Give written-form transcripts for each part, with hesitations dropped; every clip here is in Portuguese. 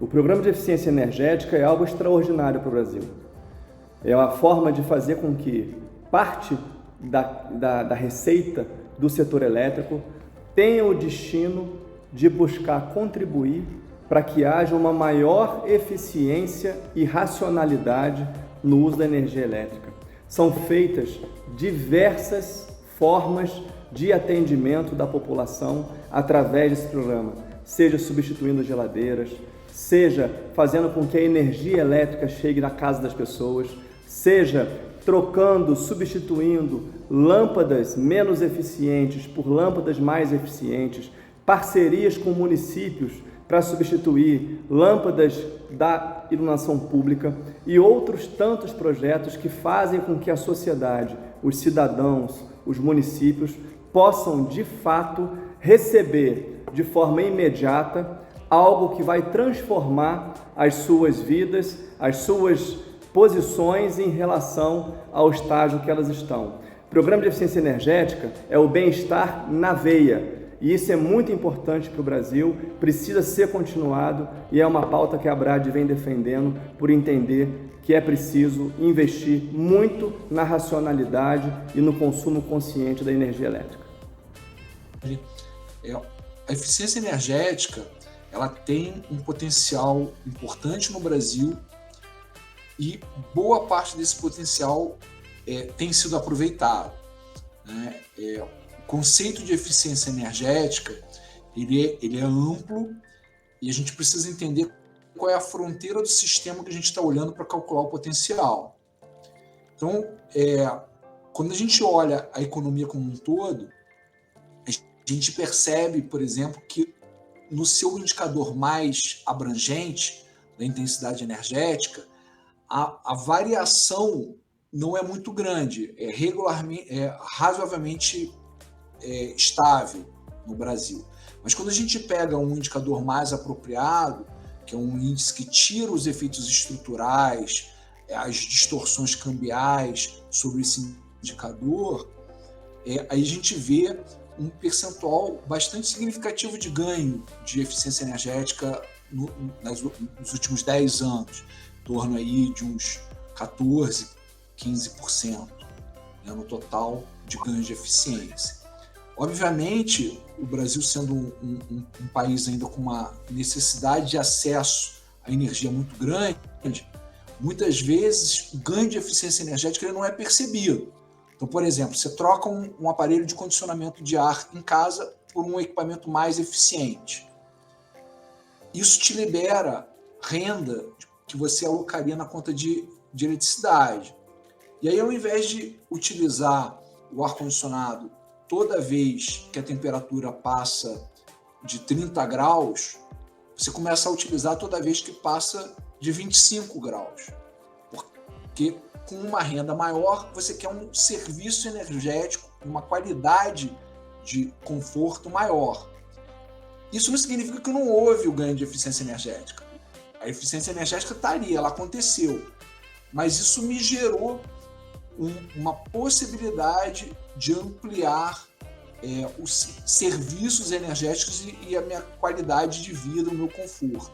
O programa de eficiência energética é algo extraordinário para o Brasil. É uma forma de fazer com que parte da receita do setor elétrico tenha o destino de buscar contribuir para que haja uma maior eficiência e racionalidade no uso da energia elétrica. São feitas diversas formas de atendimento da população através desse programa, seja substituindo geladeiras, seja fazendo com que a energia elétrica chegue na casa das pessoas, seja trocando, substituindo lâmpadas menos eficientes por lâmpadas mais eficientes, parcerias com municípios para substituir lâmpadas da iluminação pública e outros tantos projetos que fazem com que a sociedade, os cidadãos, os municípios possam de fato receber de forma imediata algo que vai transformar as suas vidas, as suas posições em relação ao estágio que elas estão. O programa de eficiência energética é o bem-estar na veia. E isso é muito importante para o Brasil, precisa ser continuado e é uma pauta que a Abradee vem defendendo por entender que é preciso investir muito na racionalidade e no consumo consciente da energia elétrica. A eficiência energética ela tem um potencial importante no Brasil e boa parte desse potencial tem sido aproveitado, né? O conceito de eficiência energética ele é amplo e a gente precisa entender qual é a fronteira do sistema que a gente está olhando para calcular o potencial. Então, quando a gente olha a economia como um todo, a gente percebe, por exemplo, que no seu indicador mais abrangente da intensidade energética, a variação não é muito grande, é razoavelmente estável no Brasil. Mas quando a gente pega um indicador mais apropriado, que é um índice que tira os efeitos estruturais, as distorções cambiais sobre esse indicador, aí a gente vê um percentual bastante significativo de ganho de eficiência energética nos últimos 10 anos, em torno aí de uns 14%, 15%, né, no total de ganhos de eficiência. Obviamente, o Brasil sendo um país ainda com uma necessidade de acesso à energia muito grande, muitas vezes o ganho de eficiência energética ele não é percebido. Então, por exemplo, você troca um aparelho de condicionamento de ar em casa por um equipamento mais eficiente. Isso te libera renda que você alocaria na conta de eletricidade. E aí, ao invés de utilizar o ar-condicionado toda vez que a temperatura passa de 30 graus, você começa a utilizar toda vez que passa de 25 graus. Porque com uma renda maior, você quer um serviço energético, uma qualidade de conforto maior. Isso não significa que não houve o ganho de eficiência energética. A eficiência energética está ali, ela aconteceu. Mas isso me gerou uma possibilidade de ampliar os serviços energéticos e a minha qualidade de vida, o meu conforto.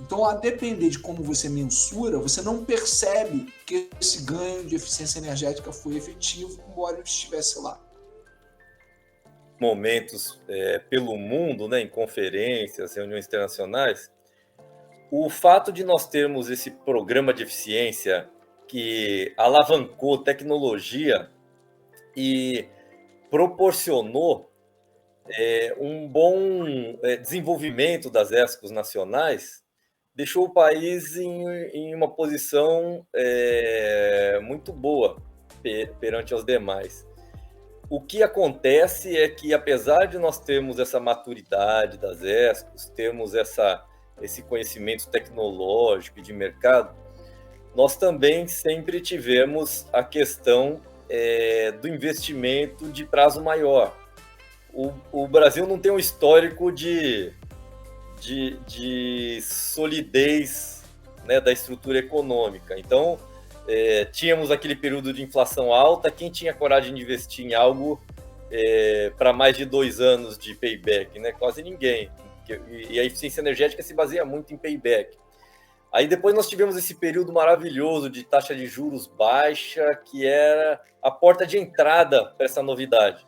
Então, a depender de como você mensura, você não percebe que esse ganho de eficiência energética foi efetivo, embora ele estivesse lá. Momentos pelo mundo, né, em conferências, reuniões internacionais, o fato de nós termos esse programa de eficiência que alavancou tecnologia e proporcionou um bom desenvolvimento das ESCOs nacionais, deixou o país em uma posição muito boa perante aos demais. O que acontece é que, apesar de nós termos essa maturidade das ESCOs, termos esse conhecimento tecnológico e de mercado, nós também sempre tivemos a questão do investimento de prazo maior. O Brasil não tem um histórico de solidez, né, da estrutura econômica. Então, tínhamos aquele período de inflação alta. Quem tinha coragem de investir em algo para mais de 2 anos de payback? Né? Quase ninguém, e a eficiência energética se baseia muito em payback. Aí depois nós tivemos esse período maravilhoso de taxa de juros baixa, que era a porta de entrada para essa novidade.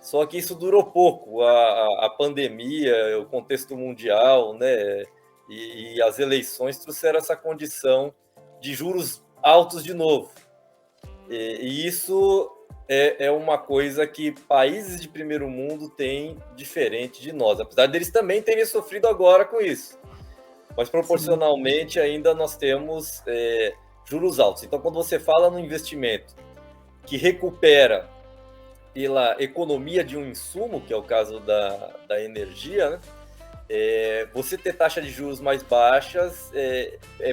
Só que isso durou pouco. A pandemia, o contexto mundial, né, e as eleições trouxeram essa condição de juros altos de novo. E isso é uma coisa que países de primeiro mundo têm diferente de nós, apesar deles também terem sofrido agora com isso. Mas proporcionalmente ainda nós temos juros altos. Então, quando você fala no investimento que recupera pela economia de um insumo, que é o caso da energia, né? Você ter taxa de juros mais baixas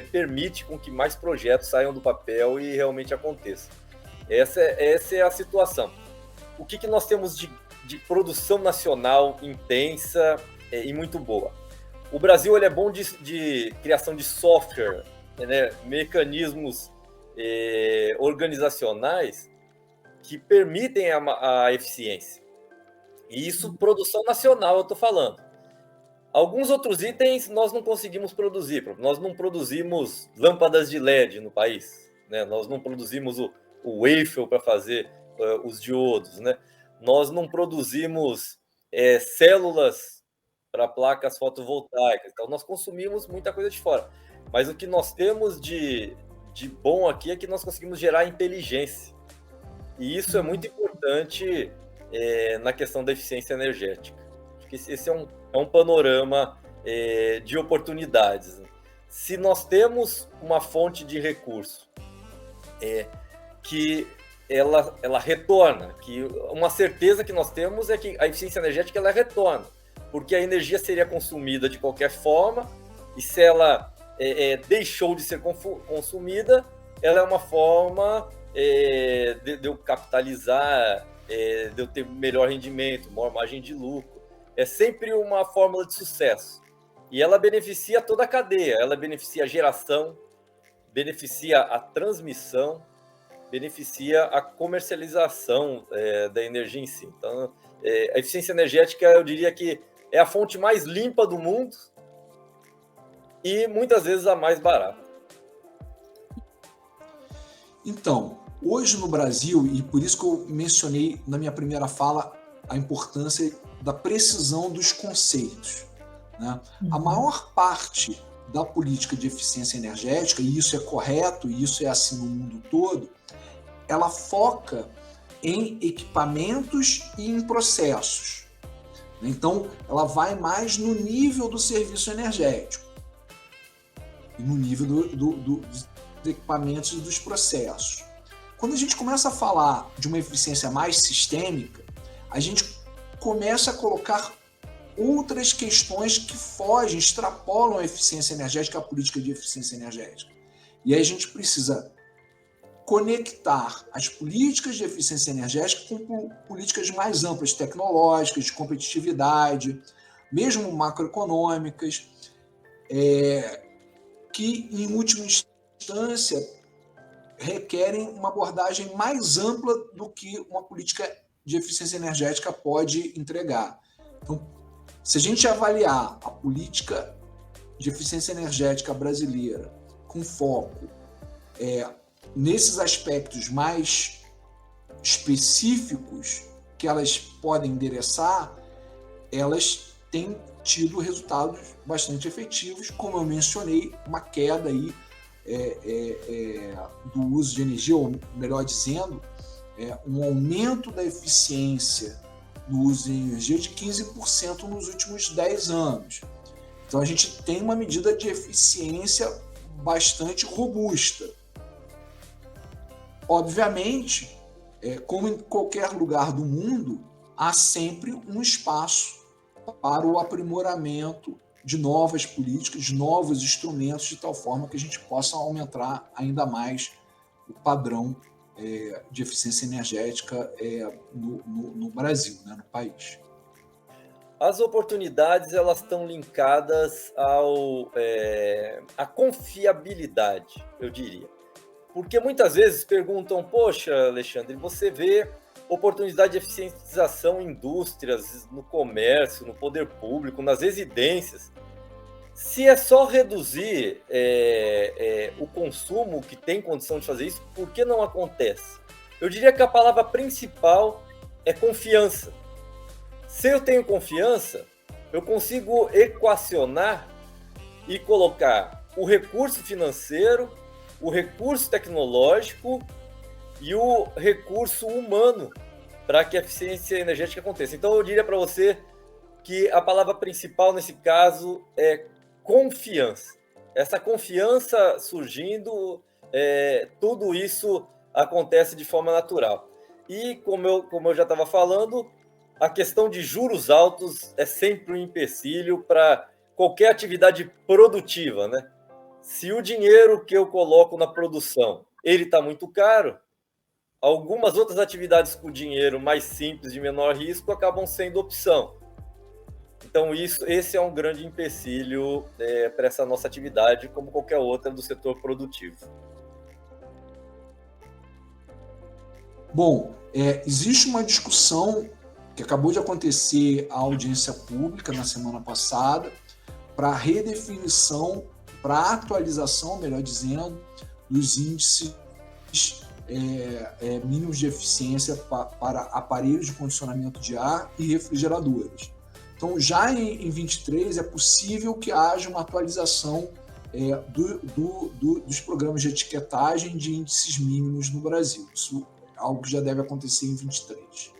permite com que mais projetos saiam do papel e realmente aconteça. Essa é a situação. O que nós temos de produção nacional intensa e muito boa? O Brasil ele é bom de criação de software, né? Mecanismos organizacionais que permitem a eficiência. E isso, produção nacional, eu estou falando. Alguns outros itens nós não conseguimos produzir. Nós não produzimos lâmpadas de LED no país, né? Nós não produzimos o wafer para fazer os diodos, né? Nós não produzimos células para placas fotovoltaicas. Então, nós consumimos muita coisa de fora. Mas o que nós temos de bom aqui é que nós conseguimos gerar inteligência. E isso é muito importante na questão da eficiência energética. Acho que esse é um panorama de oportunidades. Se nós temos uma fonte de recurso que ela retorna, que uma certeza que nós temos é que a eficiência energética ela retorna, porque a energia seria consumida de qualquer forma, e se ela deixou de ser consumida, ela é uma forma de eu capitalizar, de eu ter melhor rendimento, maior margem de lucro. É sempre uma fórmula de sucesso. E ela beneficia toda a cadeia, ela beneficia a geração, beneficia a transmissão, beneficia a comercialização da energia em si. Então, a eficiência energética, eu diria que é a fonte mais limpa do mundo e muitas vezes a mais barata. Então, hoje no Brasil, e por isso que eu mencionei na minha primeira fala a importância da precisão dos conceitos, né? A maior parte da política de eficiência energética, e isso é correto, e isso é assim no mundo todo, ela foca em equipamentos e em processos. Então, ela vai mais no nível do serviço energético e no nível dos equipamentos e dos processos. Quando a gente começa a falar de uma eficiência mais sistêmica, a gente começa a colocar outras questões que fogem, extrapolam a eficiência energética, a política de eficiência energética. E aí a gente precisa conectar as políticas de eficiência energética com políticas mais amplas, tecnológicas, de competitividade, mesmo macroeconômicas, que, em última instância, requerem uma abordagem mais ampla do que uma política de eficiência energética pode entregar. Então, se a gente avaliar a política de eficiência energética brasileira com foco nesses aspectos mais específicos que elas podem endereçar, elas têm tido resultados bastante efetivos, como eu mencionei, uma queda aí do uso de energia, ou melhor dizendo, um aumento da eficiência no uso de energia de 15% nos últimos 10 anos. Então a gente tem uma medida de eficiência bastante robusta. Obviamente, como em qualquer lugar do mundo, há sempre um espaço para o aprimoramento de novas políticas, de novos instrumentos, de tal forma que a gente possa aumentar ainda mais o padrão de eficiência energética no Brasil, né, no país. As oportunidades elas estão linkadas à confiabilidade, eu diria. Porque muitas vezes perguntam, poxa, Alexandre, você vê oportunidade de eficientização em indústrias, no comércio, no poder público, nas residências. Se é só reduzir o consumo que tem condição de fazer isso, por que não acontece? Eu diria que a palavra principal é confiança. Se eu tenho confiança, eu consigo equacionar e colocar o recurso financeiro, o recurso tecnológico e o recurso humano para que a eficiência energética aconteça. Então, eu diria para você que a palavra principal nesse caso é confiança. Essa confiança surgindo, tudo isso acontece de forma natural. E, como eu já estava falando, a questão de juros altos é sempre um empecilho para qualquer atividade produtiva, né? Se o dinheiro que eu coloco na produção, ele está muito caro, algumas outras atividades com dinheiro mais simples, de menor risco, acabam sendo opção. Então, esse é um grande empecilho para essa nossa atividade, como qualquer outra do setor produtivo. Bom, existe uma discussão que acabou de acontecer à audiência pública na semana passada para redefinição, para atualização, melhor dizendo, dos índices mínimos de eficiência para aparelhos de condicionamento de ar e refrigeradores. Então, já em 23 é possível que haja uma atualização dos programas de etiquetagem de índices mínimos no Brasil. Isso é algo que já deve acontecer em 23.